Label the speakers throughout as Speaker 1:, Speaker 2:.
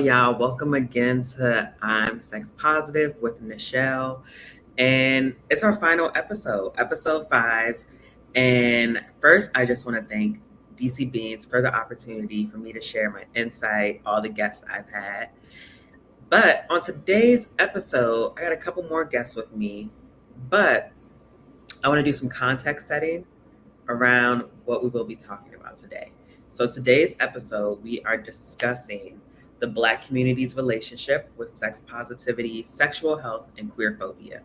Speaker 1: y'all. Welcome again to I'm Sex Positive with Nichelle. And it's our final episode, episode 5. And first, I just want to thank DCBeings for the opportunity for me to share my insight, all the guests I've had. But on today's episode, I got a couple more guests with me, but I want to do some context setting around what we will be talking about today. So, today's episode, we are discussing the Black community's relationship with sex positivity, sexual health, and queer phobia.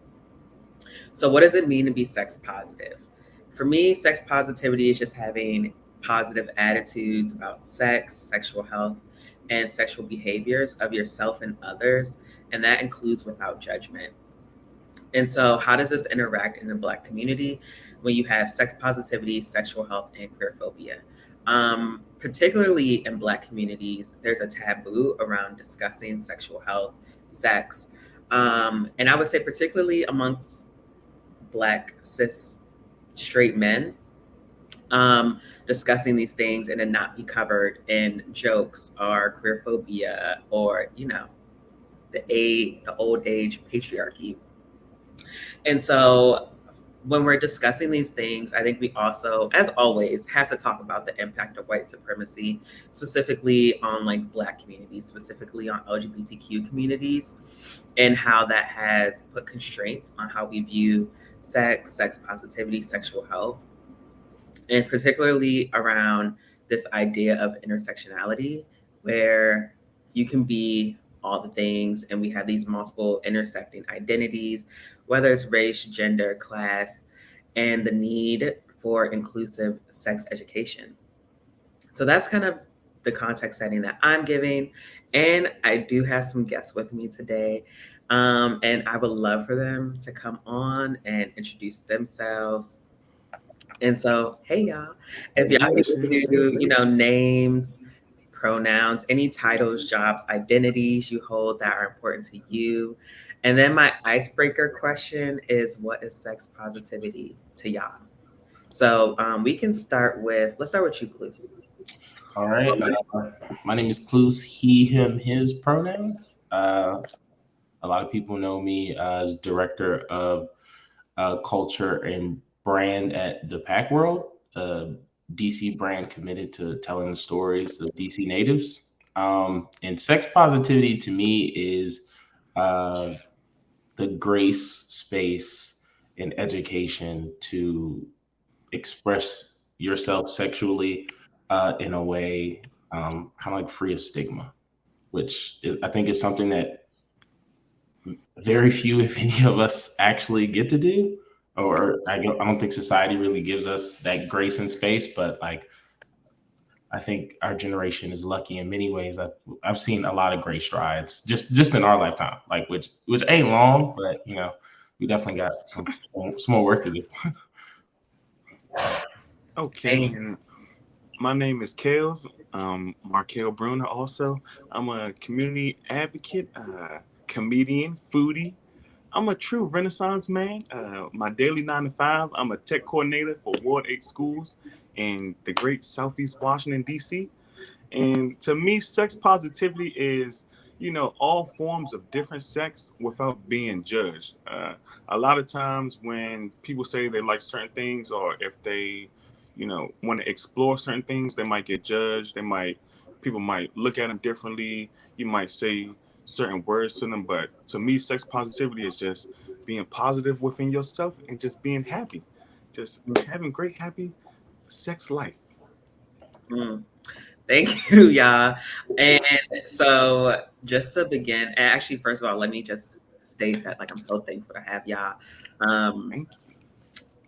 Speaker 1: So, what does it mean to be sex positive? For me, sex positivity is just having positive attitudes about sex, sexual health, and sexual behaviors of yourself and others, and that includes without judgment. And so, how does this interact in the Black community when you have sex positivity, sexual health, and queer phobia? Particularly in Black communities, there's a taboo around discussing sexual health, sex. And I would say, particularly amongst Black cis straight men, discussing these things and then not be covered in jokes or queer phobia or, the old age patriarchy. And so when we're discussing these things, I think we also, as always, have to talk about the impact of white supremacy, specifically on like Black communities, specifically on LGBTQ communities, and how that has put constraints on how we view sex, sex positivity, sexual health, and particularly around this idea of intersectionality, where you can be all the things, and we have these multiple intersecting identities, whether it's race, gender, class, and the need for inclusive sex education. So that's kind of the context setting that I'm giving. And I do have some guests with me today. And I would love for them to come on and introduce themselves. And so, hey y'all, if y'all can do, names, pronouns, any titles, jobs, identities you hold that are important to you. And then my icebreaker question is, what is sex positivity to y'all? So we can let's start with you, Kluse.
Speaker 2: All right. My name is Kluse, he, him, his pronouns. A lot of people know me as director of culture and brand at the Pack World, DC brand committed to telling the stories of DC natives. And sex positivity to me is uh, the grace, space, and education to express yourself sexually in a way kind of like free of stigma, which is, I think is something that very few, if any of us actually get to do. Or I don't think society really gives us that grace and space, but like I think our generation is lucky in many ways. I've seen a lot of great strides just in our lifetime, like which ain't long, but we definitely got some more work to do.
Speaker 3: Okay, and my name is Kellz, Markel Bruner also. I'm a community advocate, comedian, foodie. I'm a true Renaissance man. My daily 9 to 5, I'm a tech coordinator for Ward 8 schools in the great Southeast Washington, D.C. And to me, sex positivity is, all forms of different sex without being judged. A lot of times when people say they like certain things, or if they, want to explore certain things, they might get judged. People might look at them differently. You might say certain words to them. But to me, sex positivity is just being positive within yourself and just being happy, just having great, happy sex life.
Speaker 1: Mm. Thank you, y'all. And so, just to begin, and actually, first of all, let me just state that, like, I'm so thankful to have y'all. Um,
Speaker 3: Thank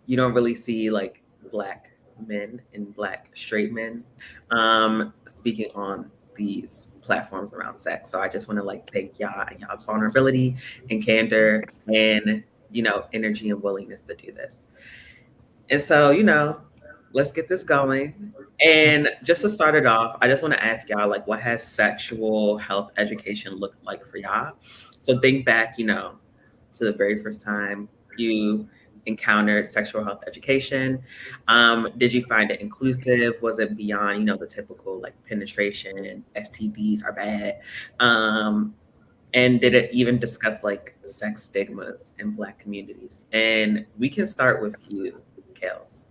Speaker 1: you don't really see like Black men and Black straight men speaking on these platforms around sex. So I just want to like thank y'all and y'all's vulnerability and candor and energy and willingness to do this. And so, let's get this going. And just to start it off, I just want to ask y'all, like, what has sexual health education looked like for y'all? So think back, to the very first time you encountered sexual health education? Did you find it inclusive? Was it beyond, the typical like penetration, STDs are bad? And did it even discuss like sex stigmas in Black communities? And we can start with you, Kellz.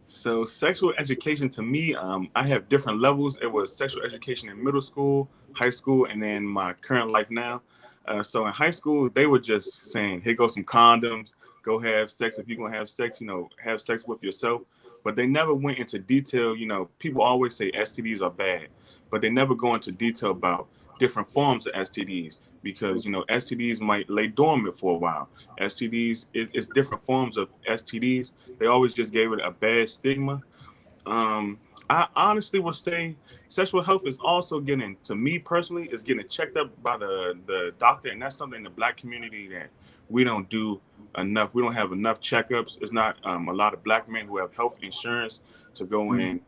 Speaker 3: So sexual education to me, I have different levels. It was sexual education in middle school, high school, and then my current life now. So in high school, they were just saying, "Here goes some condoms. Go have sex. If you're gonna have sex, have sex with yourself." But they never went into detail. People always say STDs are bad, but they never go into detail about different forms of STDs because STDs might lay dormant for a while. STDs, it's different forms of STDs. They always just gave it a bad stigma. I honestly would say sexual health is also to me personally, is getting checked up by the doctor. And that's something in the Black community that we don't do enough. We don't have enough checkups. It's not a lot of Black men who have health insurance to go and,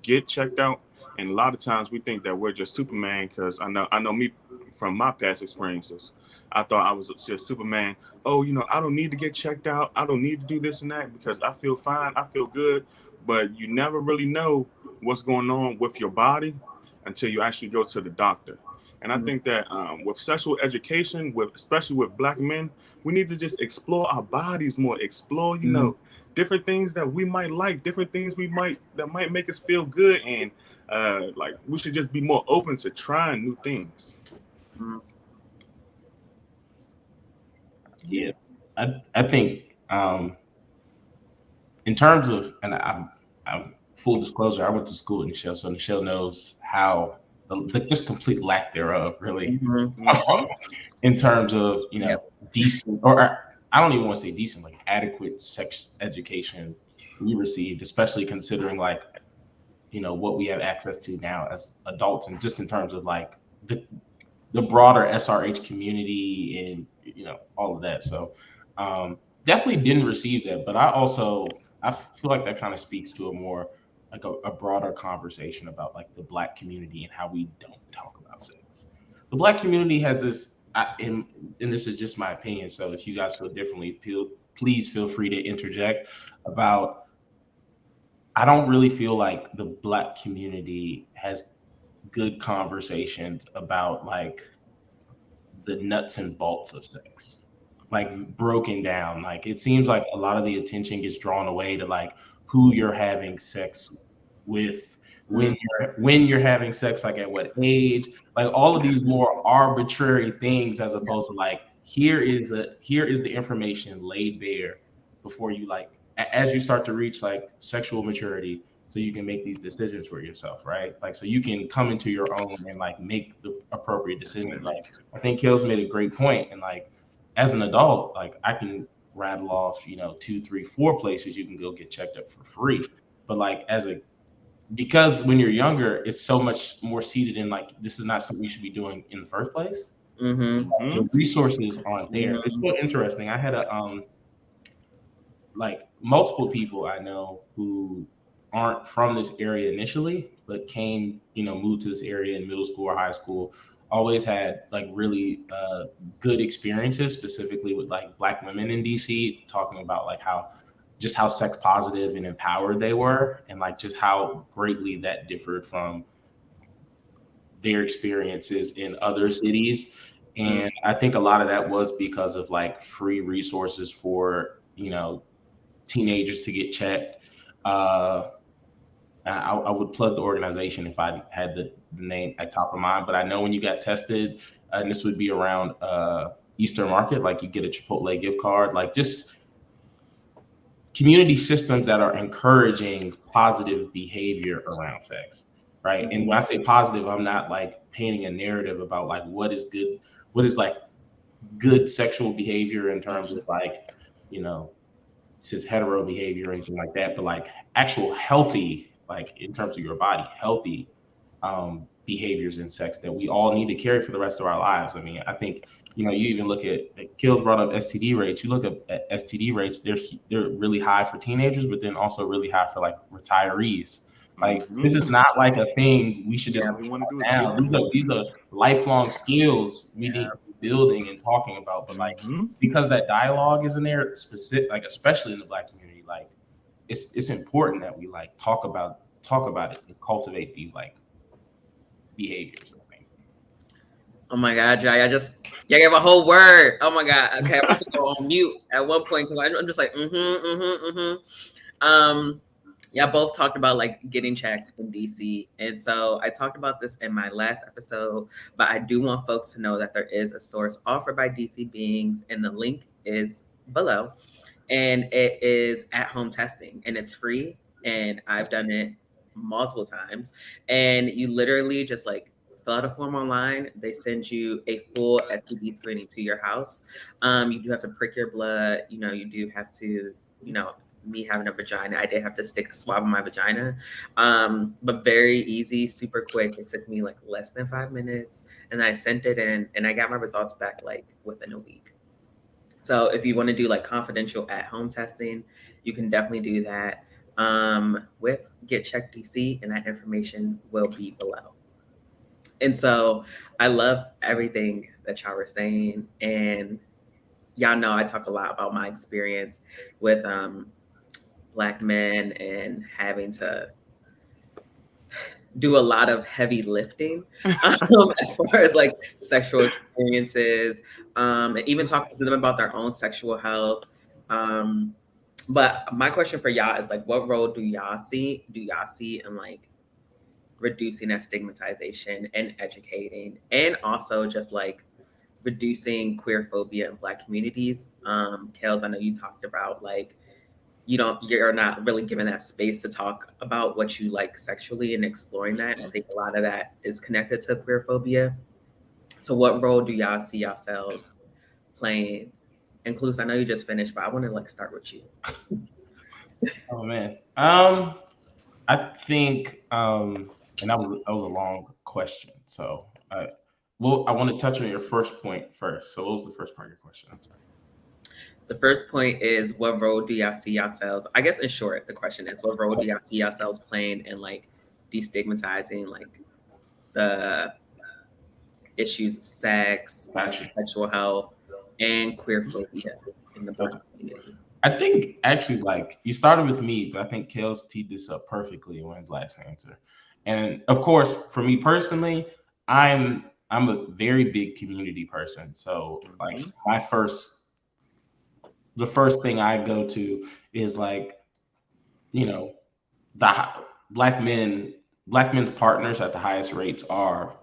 Speaker 3: get checked out. And a lot of times we think that we're just Superman because I know me from my past experiences. I thought I was just Superman. Oh, I don't need to get checked out. I don't need to do this and that because I feel fine. I feel good. But you never really know what's going on with your body until you actually go to the doctor. And I think that with sexual education, especially with Black men, we need to just explore our bodies more. Explore, different things that we might like, different things that might make us feel good, and like we should just be more open to trying new things.
Speaker 2: Yeah, I think in terms of, and I'm full disclosure, I went to school in Nichelle, so Nichelle knows how the just complete lack thereof, really, in terms of decent, or I don't even want to say decent, like adequate sex education we received, especially considering like what we have access to now as adults, and just in terms of like the broader SRH community and all of that. So definitely didn't receive that, but I feel like that kind of speaks to a more like a broader conversation about like the Black community and how we don't talk about sex. The Black community has this, and this is just my opinion. So if you guys feel differently, please feel free to interject. I don't really feel like the Black community has good conversations about like the nuts and bolts of sex, like broken down. Like it seems like a lot of the attention gets drawn away to like who you're having sex with, when you're having sex, like at what age, like all of these more arbitrary things, as opposed to like here is the information laid bare before you, like as you start to reach like sexual maturity, so you can make these decisions for yourself, right? Like so you can come into your own and like make the appropriate decisions. Like I think Kellz made a great point, and like as an adult, like I can rattle off 2, 3, 4 places you can go get checked up for free, but like because when you're younger, it's so much more seated in like this is not something you should be doing in the first place. The resources aren't there. It's so interesting. I had like multiple people I know who aren't from this area initially, but came, moved to this area in middle school or high school, always had like really good experiences, specifically with like Black women in DC, talking about like how sex positive and empowered they were, and like just how greatly that differed from their experiences in other cities. And I think a lot of that was because of like free resources for, teenagers to get checked. I would plug the organization if I had the name at top of mind, but I know when you got tested, and this would be around Easter Market, like you get a Chipotle gift card, like just community systems that are encouraging positive behavior around sex, right? And when I say positive, I'm not like painting a narrative about like what is like good sexual behavior in terms of like, cis hetero behavior or anything like that, but like actual healthy, like in terms of your body, healthy behaviors in sex that we all need to carry for the rest of our lives. I mean, I think, you even look at, Kellz brought up STD rates. You look at STD rates, they're really high for teenagers, but then also really high for like retirees. Like this is not like a thing we should just want to do now. These are lifelong skills we need. building and talking about, but like because that dialogue isn't there, specific, like especially in the Black community, like it's important that we like talk about it and cultivate these like behaviors. I think.
Speaker 1: Oh my God, Jai, you gave a whole word. Oh my God. Okay, I'm about to go on mute at one point because I'm just like, y'all both talked about like getting checked in DC. And so I talked about this in my last episode, but I do want folks to know that there is a source offered by DCBeings, and the link is below. And it is at-home testing, and it's free. And I've done it multiple times. And you literally just like fill out a form online. They send you a full STD screening to your house. You do have to prick your blood. You do have to, me having a vagina, I did have to stick a swab in my vagina. But very easy, super quick. It took me like less than 5 minutes, and I sent it in, and I got my results back like within a week. So if you want to do like confidential at-home testing, you can definitely do that with Get Checked DC, and that information will be below. And so I love everything that y'all were saying, and y'all know I talk a lot about my experience with Black men and having to do a lot of heavy lifting as far as like sexual experiences, and even talking to them about their own sexual health. But my question for y'all is like, what role do y'all see in like reducing that stigmatization and educating, and also just like reducing queer phobia in Black communities? Kellz, I know you talked about like you're not really given that space to talk about what you like sexually and exploring that. I think a lot of that is connected to queer phobia. So what role do y'all see yourselves playing? And Kluse, I know you just finished, but I want to like start with you.
Speaker 2: Oh man. I think and that was a long question. So I want to touch on your first point first. So what was the first part of your question? I'm sorry.
Speaker 1: The first point is, what role do y'all see yourselves? I guess in short, the question is, what role do y'all see yourselves playing in like destigmatizing like the issues of sex, sexual health, and queer phobia in the Black community?
Speaker 2: I think actually, like you started with me, but I think Kellz teed this up perfectly in his last answer. And of course, for me personally, I'm a very big community person. So like the first thing I go to is like, the Black men's partners at the highest rates are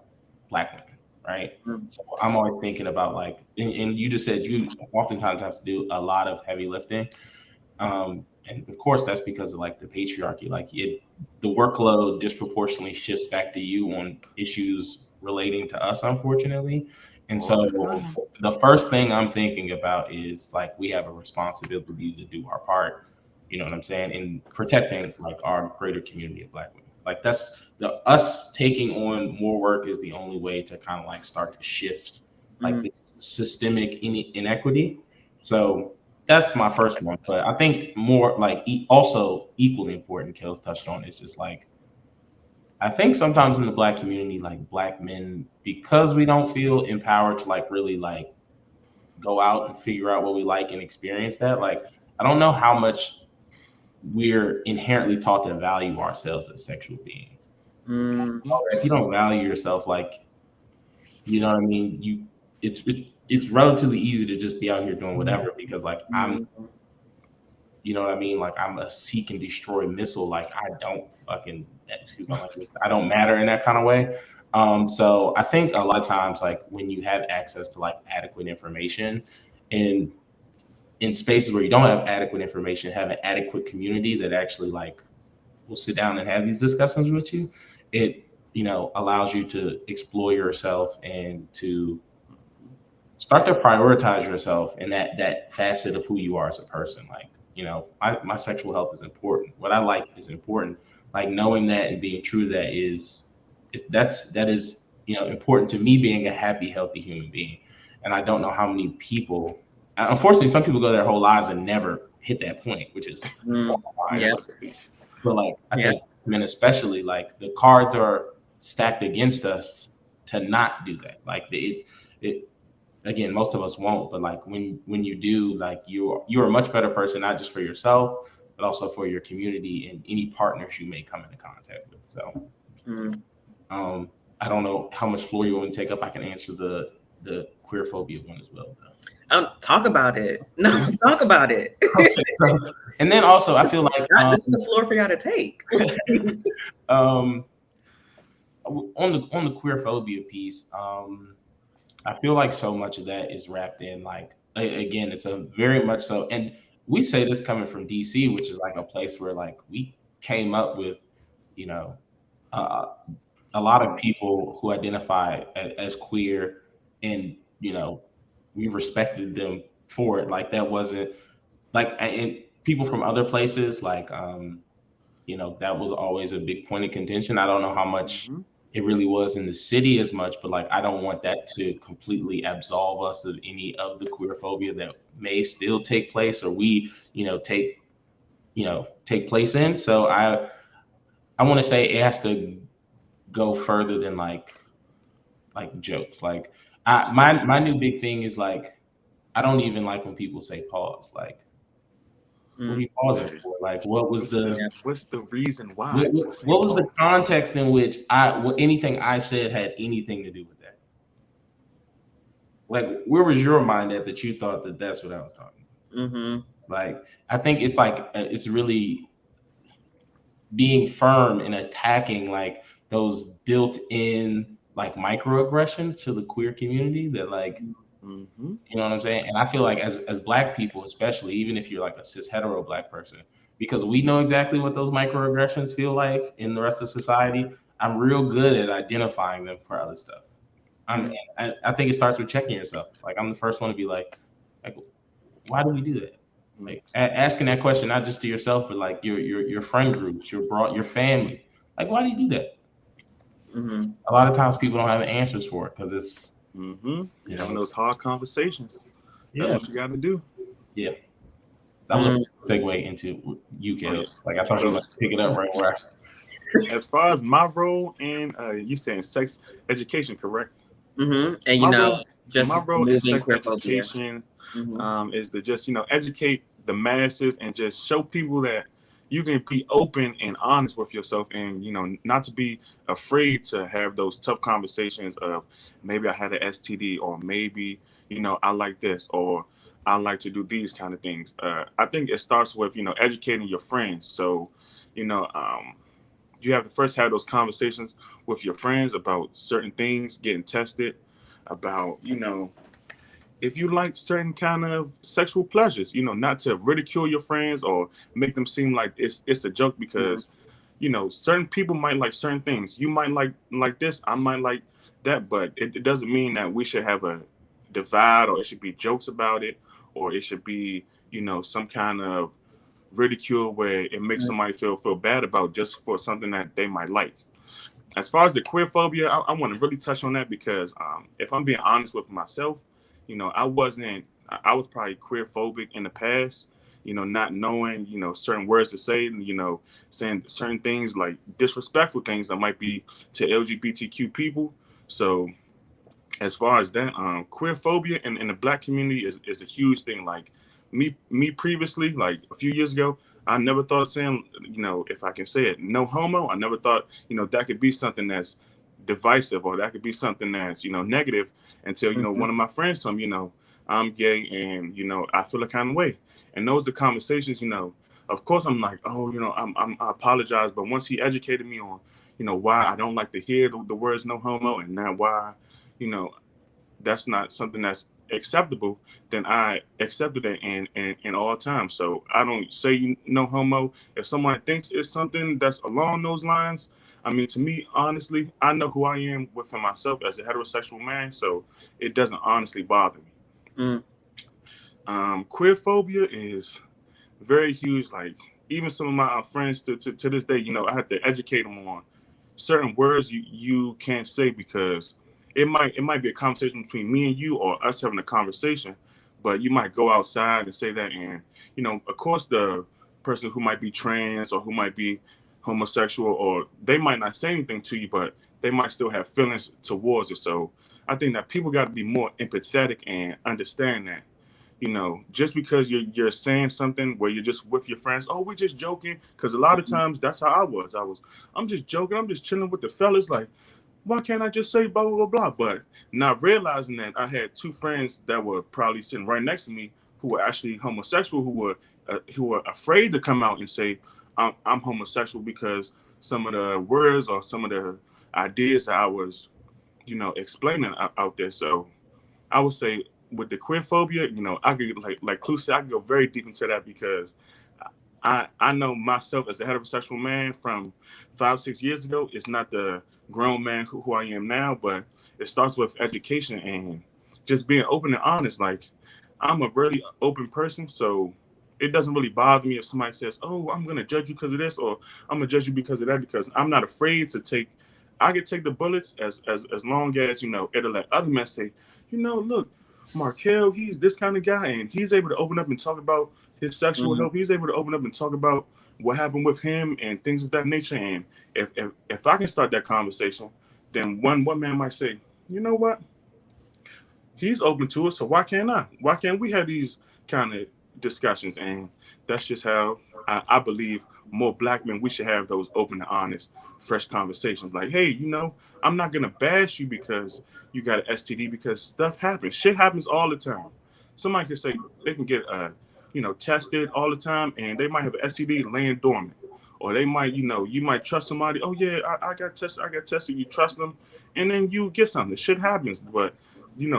Speaker 2: Black women, right? So I'm always thinking about like, and you just said you oftentimes have to do a lot of heavy lifting. And of course that's because of like the patriarchy, like the workload disproportionately shifts back to you on issues relating to us, unfortunately. And so the first thing I'm thinking about is like, we have a responsibility to do our part, you know what I'm saying, in protecting like our greater community of Black women. Like that's us taking on more work is the only way to kind of like start to shift like this systemic inequity. So that's my first one. But I think more like also equally important, Kellz touched on, is just like, I think sometimes in the Black community, like Black men, because we don't feel empowered to like really like go out and figure out what we like and experience that. Like, I don't know how much we're inherently taught to value ourselves as sexual beings. If you don't value yourself, like, you know what I mean? It's relatively easy to just be out here doing whatever because like I'm, you know what I mean? Like I'm a seek and destroy missile. Like I don't fucking, excuse my language, I don't matter in that kind of way. So I think a lot of times, like when you have access to like adequate information and in spaces where you don't have adequate information, have an adequate community that actually like will sit down and have these discussions with you, it, allows you to explore yourself and to start to prioritize yourself in that facet of who you are as a person. Like, my sexual health is important. What I like is important. Like knowing that and being true to that is important to me being a happy, healthy human being. And I don't know how many people, unfortunately, some people go their whole lives and never hit that point, which is but like I think men especially, like the cards are stacked against us to not do that. Like again, most of us won't, but like when you do, like you're a much better person, not just for yourself, but also for your community and any partners you may come into contact with. So I don't know how much floor you want to take up. I can answer the queer phobia one as well, though.
Speaker 1: Talk about it. No, talk about it.
Speaker 2: Okay, so, and then also I feel like
Speaker 1: this is the floor for y'all to take.
Speaker 2: on the queer phobia piece, I feel like so much of that is wrapped in, like, again, it's a very much so, and we say this coming from DC, which is like a place where like we came up with, you know, a lot of people who identify as queer, and you know, we respected them for it. Like that wasn't like, and people from other places, like you know, that was always a big point of contention. I don't know how much it really was in the city as much, but like I don't want that to completely absolve us of any of the queer phobia that may still take place, or we, take place in. So I want to say it has to go further than like jokes. Like my new big thing is like, I don't even like when people say pause. Like, what are you pausing for? Like, what's
Speaker 3: the reason why?
Speaker 2: What was the context in which anything I said had anything to do with that? Like, where was your mind at that you thought that that's what I was talking about? Like, I think it's like, it's really being firm and attacking like those built-in like microaggressions to the queer community that like, you know what I'm saying? And I feel like as Black people, especially, even if you're like a cis hetero Black person, because we know exactly what those microaggressions feel like in the rest of society, I'm real good at identifying them for other stuff. I think it starts with checking yourself. Like, I'm the first one to be like, why do we do that? Like, asking that question, not just to yourself, but like your friend groups, your family. Like, why do you do that? A lot of times people don't have answers for it because it's
Speaker 3: having those hard conversations. That's what you got to do.
Speaker 2: Yeah, that was a segue into you, Kellz. Like, I thought you were going to pick it up right where.
Speaker 3: As far as my role in you saying sex education, correct?
Speaker 1: And
Speaker 3: my role in sex education is to just educate the masses and just show people that you can be open and honest with yourself, and not to be afraid to have those tough conversations of maybe I had an STD, or maybe I like this, or I like to do these kind of things. I think it starts with educating your friends. So you have to first have those conversations with your friends about certain things, getting tested, about if you like certain kind of sexual pleasures, not to ridicule your friends or make them seem like it's a joke, because certain people might like certain things. You might like this, I might like that, but it doesn't mean that we should have a divide, or it should be jokes about it, or it should be some kind of ridicule where it makes somebody feel bad about just for something that they might like. As far as the queer phobia, I want to really touch on that, because if I'm being honest with myself, I was probably queer phobic in the past, not knowing, certain words to say, saying certain things, like disrespectful things that might be to LGBTQ people. So as far as that, queer phobia in the Black community is a huge thing. Like me previously, like a few years ago, I never thought saying, if I can say it, no homo. I never thought, that could be something that's divisive, or that could be something that's, negative, until, one of my friends told me, I'm gay, and, I feel a kind of way. And those are conversations, of course I'm like, oh, I apologize. But once he educated me on, why I don't like to hear the words no homo, and not why, that's not something that's acceptable, then I accepted it in all times. So I don't say no homo. If someone thinks it's something that's along those lines, I mean, to me, honestly, I know who I am within myself as a heterosexual man, so it doesn't honestly bother me. Queer phobia is very huge. Like, even some of my friends to this day, I have to educate them on certain words you can't say, because it might be a conversation between me and you, or us having a conversation, but you might go outside and say that, and of course the person who might be trans or who might be homosexual, or they might not say anything to you, but they might still have feelings towards it. So I think that people got to be more empathetic and understand that, just because you're saying something where you're just with your friends, oh, we're just joking. Because a lot of times that's how I'm just joking. I'm just chilling with the fellas. Like, why can't I just say blah, blah, blah, blah? But not realizing that I had two friends that were probably sitting right next to me who were actually homosexual, who were afraid to come out and say, I'm homosexual because some of the words or some of the ideas that I was, explaining out there. So I would say with the queer phobia, I could like Kluse said, I could go very deep into that because I know myself as a heterosexual man from 5-6 years ago. It's not the grown man who I am now, but it starts with education and just being open and honest. Like, I'm a really open person, so it doesn't really bother me if somebody says, "Oh, I'm gonna judge you because of this," or "I'm gonna judge you because of that," because I'm not afraid to take. I can take the bullets as long as it'll let other men say, look, Markel, he's this kind of guy, and he's able to open up and talk about his sexual
Speaker 1: Mhm.
Speaker 3: health. He's able to open up and talk about what happened with him and things of that nature. And if I can start that conversation, then one man might say, you know what? He's open to it, so why can't I? Why can't we have these kind of discussions? And that's just how I believe more black men, we should have those open and honest, fresh conversations. Like, hey, I'm not gonna bash you because you got an STD, because stuff happens. Shit happens all the time. Somebody can say they can get tested all the time, and they might have an STD laying dormant. Or they might, you might trust somebody. Oh yeah, I got tested. I got tested. You trust them, and then you get something. Shit happens, but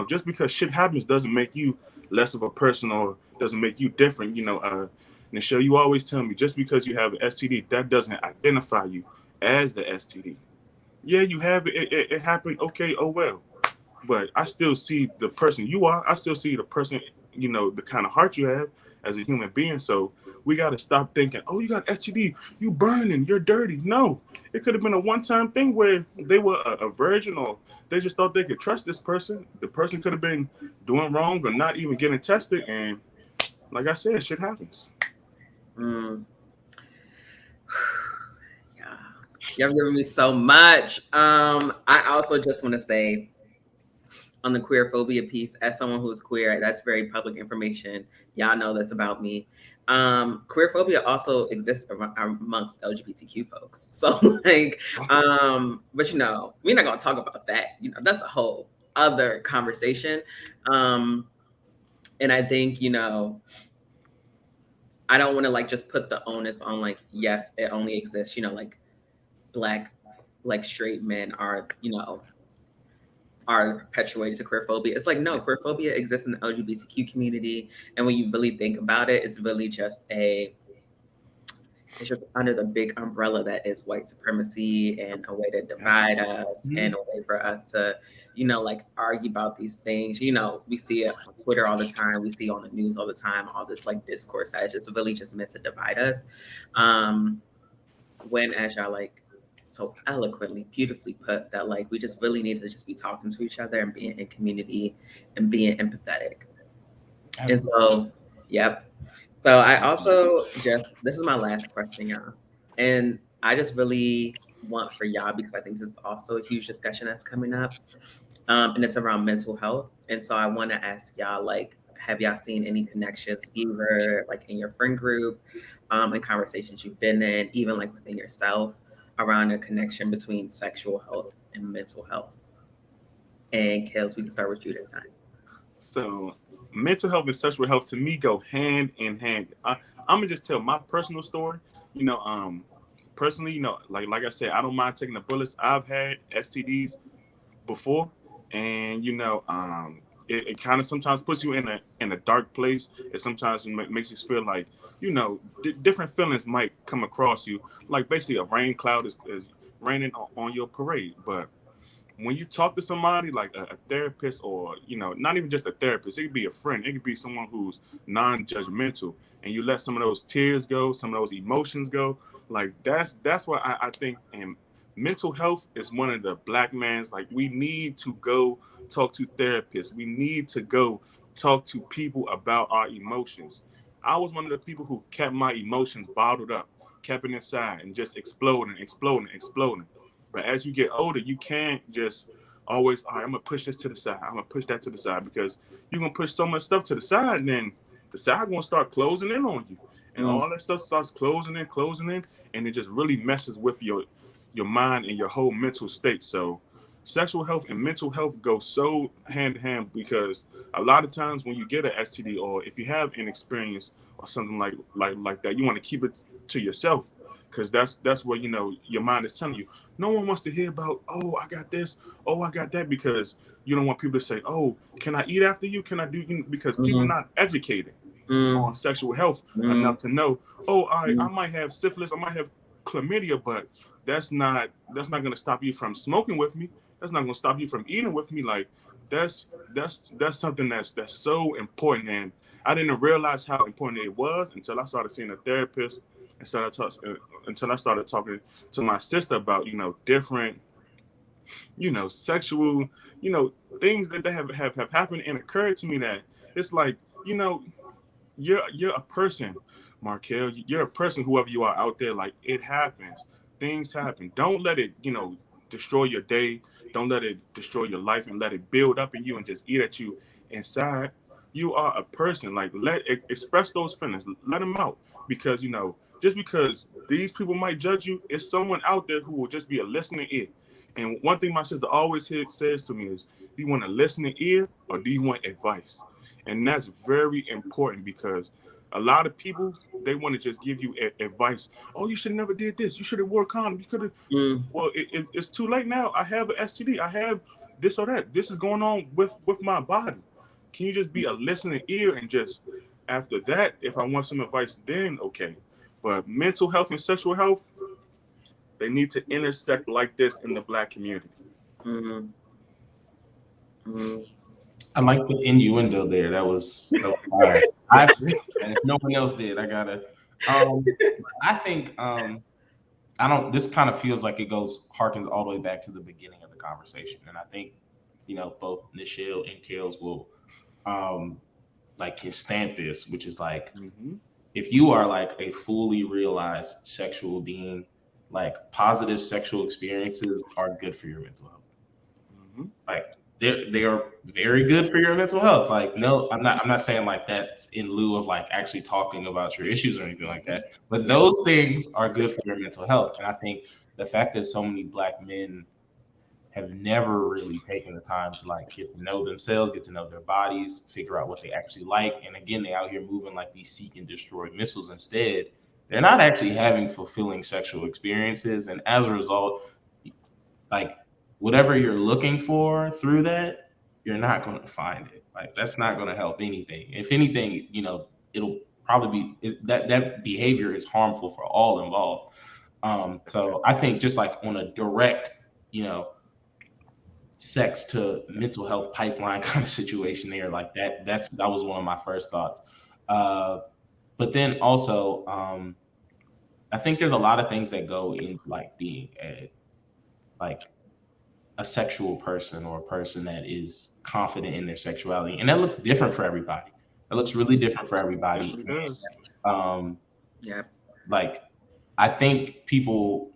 Speaker 3: just because shit happens doesn't make you less of a person or doesn't make you different. Nichelle, you always tell me just because you have an STD, that doesn't identify you as the STD. Yeah, you have it. It happened. Okay. Oh well. But I still see the person you are. I still see the person, the kind of heart you have as a human being. So we got to stop thinking, oh, you got STD, you burning, you're dirty. No, it could have been a one-time thing where they were a virgin, or they just thought they could trust this person. The person could have been doing wrong or not even getting tested. And like I said, shit happens.
Speaker 1: Mm. Yeah. You've given me so much. I also just want to say on the queer phobia piece, as someone who's queer, that's very public information. Y'all know this about me. Queer phobia also exists amongst LGBTQ folks. So like, but we're not gonna talk about that. That's a whole other conversation. And I think, I don't want to like just put the onus on like, yes, it only exists, like black, like straight men are perpetuated to queer phobia. It's like, no, queer phobia exists in the LGBTQ community. And when you really think about it, it's really just it's just under the big umbrella that is white supremacy and a way to divide us and a way for us to, like argue about these things. We see it on Twitter all the time. We see on the news all the time, all this like discourse that is just really just meant to divide us. When, as y'all like so eloquently, beautifully put, that like we just really need to just be talking to each other and being in community and being empathetic. And so, yep. So I also this is my last question, y'all. And I just really want for y'all, because I think this is also a huge discussion that's coming up. And it's around mental health. And so I want to ask y'all, like, have y'all seen any connections either like in your friend group, in conversations you've been in, even like within yourself, around a connection between sexual health and mental health? And Kellz, we can start with you this time.
Speaker 3: So mental health and sexual health to me go hand in hand. I'm gonna just tell my personal story. Personally, like I said, I don't mind taking the bullets. I've had STDs before, and it kind of sometimes puts you in a dark place. It sometimes makes you feel like different feelings might come across you, like basically a rain cloud is raining on your parade. But when you talk to somebody like a therapist, or not even just a therapist, it could be a friend, it could be someone who's non-judgmental, and you let some of those tears go, some of those emotions go, like that's what I think. And mental health is one of the black man's, like, we need to go talk to therapists, we need to go talk to people about our emotions. I was one of the people who kept my emotions bottled up, kept it inside, and just exploding. But as you get older, you can't just, always, all right, I'm gonna push this to the side. I'm gonna push that to the side because you're gonna push so much stuff to the side, and then the side gonna start closing in on you, and all that stuff starts closing in, and it just really messes with your mind and your whole mental state. So sexual health and mental health go so hand in hand because a lot of times when you get an STD or if you have an experience or something like that, you want to keep it to yourself because that's what your mind is telling you. No one wants to hear about, oh, I got this, oh, I got that, because you don't want people to say, oh, can I eat after you? Can I do? Because people are not educated on sexual health enough to know, oh, I might have syphilis, I might have chlamydia, but that's not going to stop you from smoking with me. That's not going to stop you from eating with me. Like that's something that's so important, and I didn't realize how important it was until I started seeing a therapist until I started talking to my sister about different sexual things that have happened and occurred to me that it's like you're a person, Markel. You're a person, whoever you are out there. Like it happens, things happen. Don't let it destroy your day. Don't let it destroy your life and let it build up in you and just eat at you inside. You are a person. Like express those feelings, let them out, because just because these people might judge you, it's someone out there who will just be a listening ear. And one thing my sister always says to me is, do you want a listening ear or do you want advice? And that's very important because a lot of people, they want to just give you advice. Oh, you should have never did this. You should have wore a condom. You could have. Well, it's too late now. I have an STD. I have this or that. This is going on with my body. Can you just be a listening ear and just after that, if I want some advice, then okay. But mental health and sexual health, they need to intersect like this in the Black community.
Speaker 2: I like the innuendo there. That was fire. And if no one else did, I gotta. I think I don't. This kind of feels like it harkens all the way back to the beginning of the conversation, and I think both Nichelle and Kellz will can stamp this, which is like if you are like a fully realized sexual being, like positive sexual experiences are good for your mental health. Like they are very good for your mental health. Like, no, I'm not saying like that in lieu of like actually talking about your issues or anything like that. But those things are good for your mental health. And I think the fact that so many Black men have never really taken the time to like get to know themselves, get to know their bodies, figure out what they actually like. And again, they out here moving like these seek and destroy missiles instead. They're not actually having fulfilling sexual experiences. And as a result, like whatever you're looking for through that, you're not going to find it. Like that's not going to help anything. If anything, it'll probably be that behavior is harmful for all involved. So I think just like on a direct, sex to mental health pipeline kind of situation there, like that was one of my first thoughts. But then also, I think there's a lot of things that go into like being a sexual person or a person that is confident in their sexuality, and that looks different for everybody. That looks really different for everybody.
Speaker 1: Yeah.
Speaker 2: Like I think people,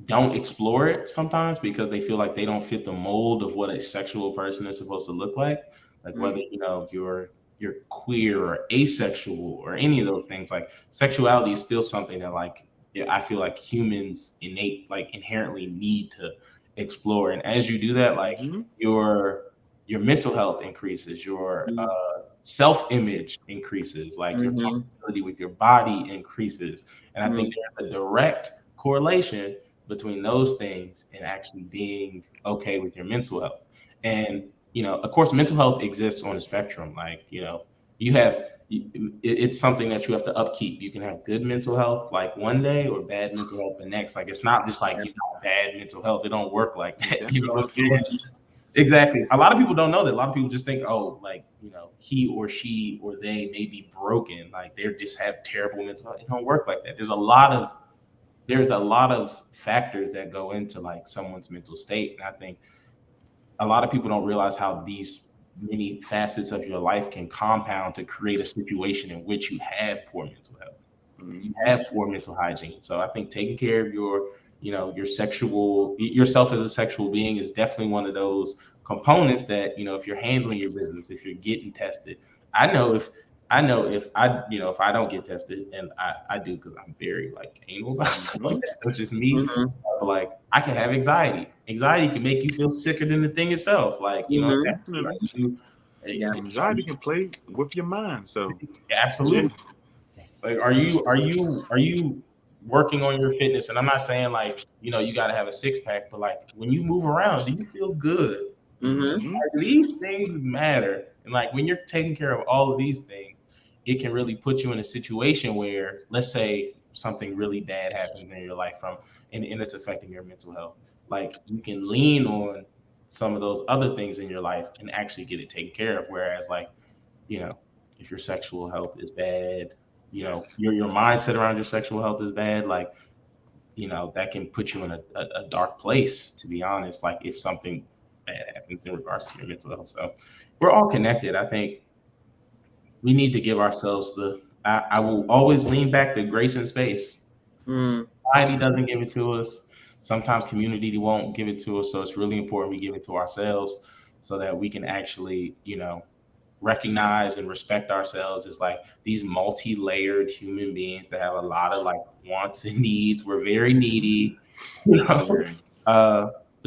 Speaker 2: don't explore it sometimes because they feel like they don't fit the mold of what a sexual person is supposed to look like. Like whether you're queer or asexual or any of those things, like sexuality is still something that like I feel like humans inherently need to explore. And as you do that, like your mental health increases, your self-image increases, like your comfortability with your body increases. And I think there's a direct correlation between those things and actually being okay with your mental health. And of course, mental health exists on a spectrum. Like it's something that you have to upkeep. You can have good mental health like one day or bad mental health the next. Like it's not just like you got bad mental health. It don't work like that. You know what I'm saying? Exactly. A lot of people don't know that. A lot of people just think, oh, like he or she or they may be broken. Like they just have terrible mental health. It don't work like that. There's a lot of factors that go into like someone's mental state. And I think a lot of people don't realize how these many facets of your life can compound to create a situation in which you have poor mental health. You have poor mental hygiene. So I think taking care of your yourself as a sexual being is definitely one of those components that, if you're handling your business, if you're getting tested. If I don't get tested, and I do, because I'm very like anal about stuff like that. That's just me. But like, I can have anxiety. Anxiety can make you feel sicker than the thing itself. Like,
Speaker 3: Anxiety can play with your mind. So
Speaker 2: absolutely. Like, are you working on your fitness? And I'm not saying like, you got to have a six pack, but like, when you move around, do you feel good? Like, these things matter. And like, when you're taking care of all of these things, it can really put you in a situation where, let's say something really bad happens in your life and it's affecting your mental health. Like, you can lean on some of those other things in your life and actually get it taken care of. Whereas like, if your sexual health is bad, your mindset around your sexual health is bad, like, that can put you in a dark place, to be honest, like if something bad happens in regards to your mental health. So we're all connected. I think we need to give ourselves I will always lean back to grace and space. Society doesn't give it to us. Sometimes community won't give it to us. So it's really important we give it to ourselves so that we can actually, recognize and respect ourselves as like these multi-layered human beings that have a lot of like wants and needs. We're very needy, but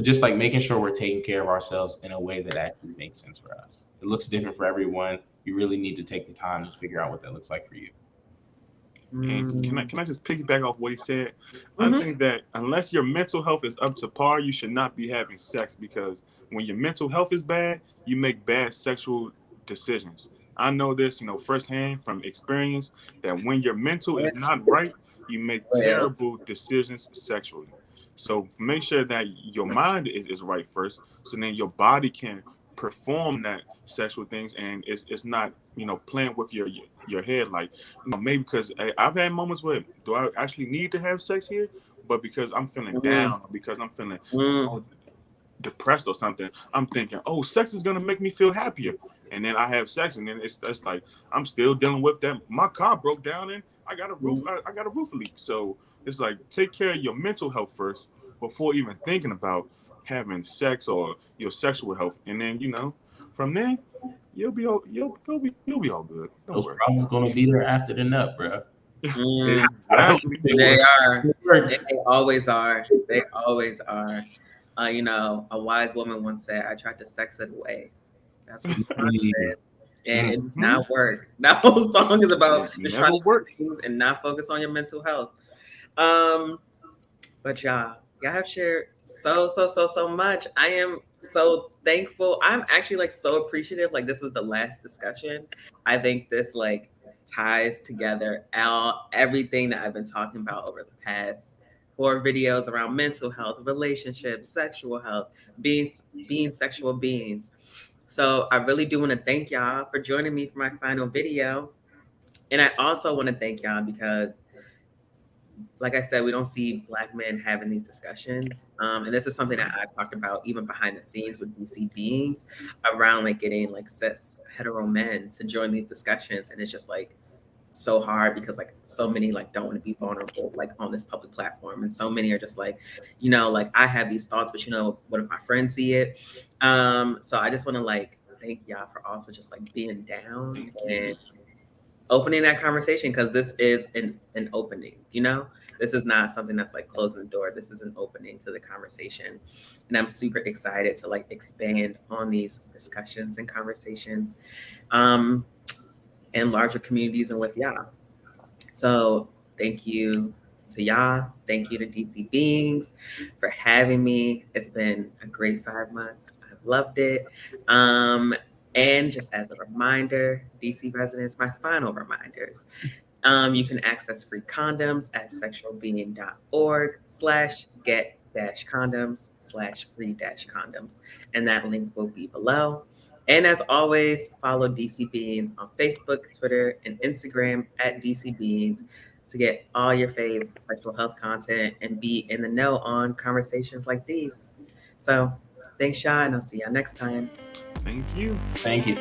Speaker 2: just like making sure we're taking care of ourselves in a way that actually makes sense for us. It looks different for everyone. You really need to take the time to figure out what that looks like for you.
Speaker 3: And can I just piggyback off what he said? I think that unless your mental health is up to par, you should not be having sex, because when your mental health is bad, you make bad sexual decisions. I know this, firsthand from experience, that when your mental is not right, you make terrible decisions sexually. So make sure that your mind is right first, so then your body can perform that sexual things, and it's not playing with your head, like maybe because I've had moments where, do I actually need to have sex here, but because I'm feeling down, because I'm feeling depressed or something, I'm thinking, oh, sex is gonna make me feel happier, and then I have sex, and then it's like I'm still dealing with that. My car broke down, and I got a roof leak. So it's like, take care of your mental health first before even thinking about having sex or your sexual health, and then from there you'll be all good. Don't
Speaker 2: Those
Speaker 3: worry.
Speaker 2: problems gonna be there after the nut, bro.
Speaker 3: Exactly.
Speaker 1: They are. They always are. They always are. A wise woman once said, "I tried to sex it away." That's what Spock said, and it did not work. That whole song is about just trying to work and not focus on your mental health. But y'all have shared so much. I am so thankful. I'm actually like so appreciative. Like, this was the last discussion. I think this like ties together everything that I've been talking about over the past 4 videos around mental health, relationships, sexual health, being sexual beings. So I really do want to thank y'all for joining me for my final video. And I also want to thank y'all because, like I said, we don't see Black men having these discussions. And this is something that I've talked about even behind the scenes with DCBeings, around like getting like cis hetero men to join these discussions. And it's just like so hard because like so many like don't want to be vulnerable like on this public platform. And so many are just like, like I have these thoughts, but what if my friends see it? So I just want to like thank y'all for also just like being down and opening that conversation, because this is an opening, this is not something that's like closing the door. This is an opening to the conversation, and I'm super excited to like expand on these discussions and conversations in larger communities and with y'all. So thank you to y'all. Thank you to DCBeings for having me. It's been a great 5 months. I've loved it. And just as a reminder, DC residents, my final reminders, you can access free condoms at sexualbeing.org/get-condoms/free-condoms. And that link will be below. And as always, follow DCBeings on Facebook, Twitter, and Instagram at DCBeings to get all your fave sexual health content and be in the know on conversations like these. So thanks, y'all, and I'll see y'all next time.
Speaker 3: Thank you.
Speaker 2: Thank you.